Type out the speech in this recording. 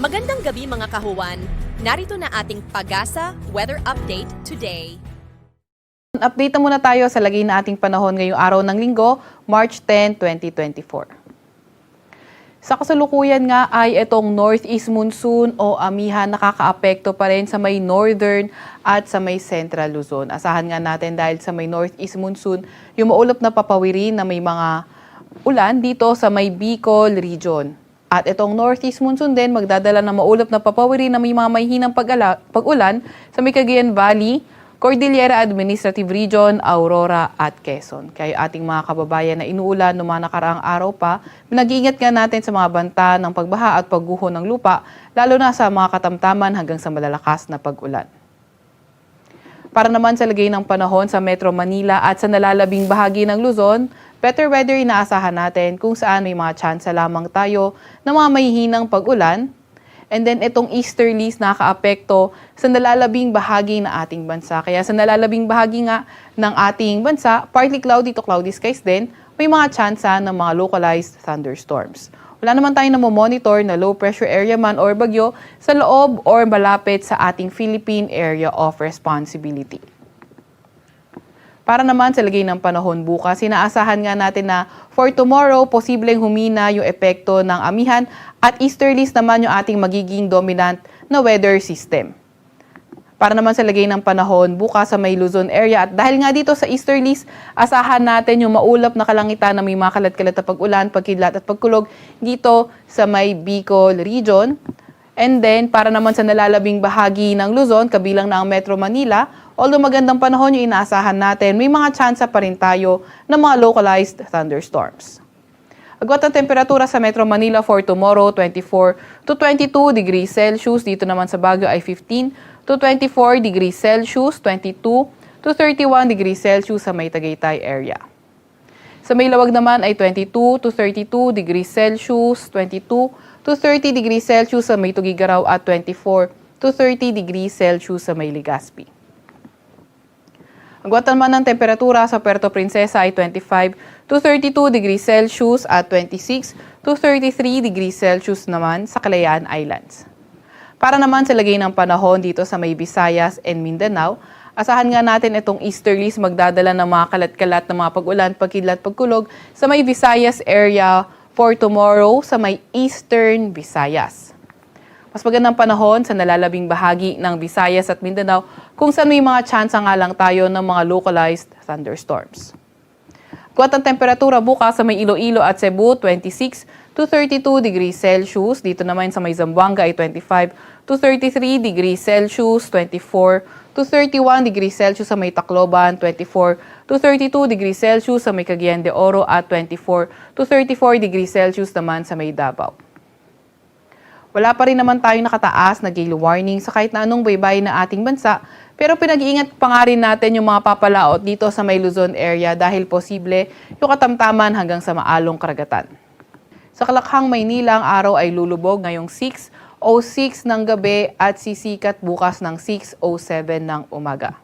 Magandang gabi mga kahuwan. Narito na ating Pag-asa Weather Update today. Update na muna tayo sa lagay na ating panahon ngayong araw ng Linggo, March 10, 2024. Sa kasalukuyan nga ay itong northeast monsoon o amihan nakakaapekto pa rin sa may northern at sa may central Luzon. Asahan nga natin dahil sa may northeast monsoon, yung maulap na papawiri na may mga ulan dito sa may Bicol region. At itong northeast monsoon din magdadala ng maulap na papawiri na may mga mahihinang pag-ulan sa may Cagayan Valley, Cordillera Administrative Region, Aurora at Quezon. Kaya ating mga kababayan na inuulan noong mga nakaraang araw pa, nag-iingat nga natin sa mga banta ng pagbaha at pagguho ng lupa, lalo na sa mga katamtaman hanggang sa malalakas na pag-ulan. Para naman sa lagay ng panahon sa Metro Manila at sa nalalabing bahagi ng Luzon, better weather inaasahan natin kung saan may mga tsansa lamang tayo ng mga mahihinang pag-ulan. And then itong easterlies nakakaapekto sa nalalabing bahagi ng ating bansa. Kaya sa nalalabing bahagi nga ng ating bansa, partly cloudy to cloudy skies din, may mga tsansa ng mga localized thunderstorms. Wala naman tayong namomonitor na low pressure area man or bagyo sa loob or malapit sa ating Philippine Area of Responsibility. Para naman sa lagay ng panahon bukas, inaasahan nga natin na for tomorrow, posibleng humina yung epekto ng amihan at easterlies naman yung ating magiging dominant na weather system. Para naman sa lagay ng panahon bukas sa may Luzon area at dahil nga dito sa easterlies, asahan natin yung maulap na kalangitan na may mga kalat-kalat na pag-ulan, pagkidlat at pagkulog dito sa may Bicol region. And then, para naman sa nalalabing bahagi ng Luzon, kabilang na ang Metro Manila, although magandang panahon yung inaasahan natin, may mga tsansa pa rin tayo ng mga localized thunderstorms. Agwat ang temperatura sa Metro Manila for tomorrow, 24 to 22 degrees Celsius. Dito naman sa Baguio ay 15 to 24 degrees Celsius, 22 to 31 degrees Celsius sa may Tagaytay area. Sa may Lawag naman ay 22 to 32 degrees Celsius, 22 to 30 degrees Celsius sa may Tugigaraw at 24 to 30 degrees Celsius sa may Legazpi. Agwat naman ng temperatura sa Puerto Princesa ay 25 to 32 degrees Celsius at 26 to 33 degrees Celsius naman sa Kalayaan Islands. Para naman sa lagay ng panahon dito sa may Visayas and Mindanao, asahan nga natin itong easterlies magdadala ng mga kalat-kalat na mga pag-ulan, pagkidlat, pagkulog sa may Visayas area for tomorrow sa may Eastern Visayas. Mas magandang panahon sa nalalabing bahagi ng Visayas at Mindanao kung saan may mga tsansa nga lang tayo ng mga localized thunderstorms. Kuwat ang temperatura bukas sa may Iloilo at Cebu, 26 to 32 degrees Celsius. Dito naman sa may Zamboanga ay 25 to 33 degrees Celsius, 24 to 31 degrees Celsius sa may Tacloban, 24 to 32 degrees Celsius sa may Cagayan de Oro at 24 to 34 degrees Celsius naman sa may Davao. Wala pa rin naman tayong nakataas na gale warning sa kahit na anong baybayin na ating bansa, pero pinag-iingat pa nga rin natin yung mga papalaot dito sa may Luzon area dahil posible yung katamtaman hanggang sa maalong karagatan. Sa Kalakhang, Maynila, ang araw ay lulubog ngayong 6:06 ng gabi at sisikat bukas ng 6:07 ng umaga.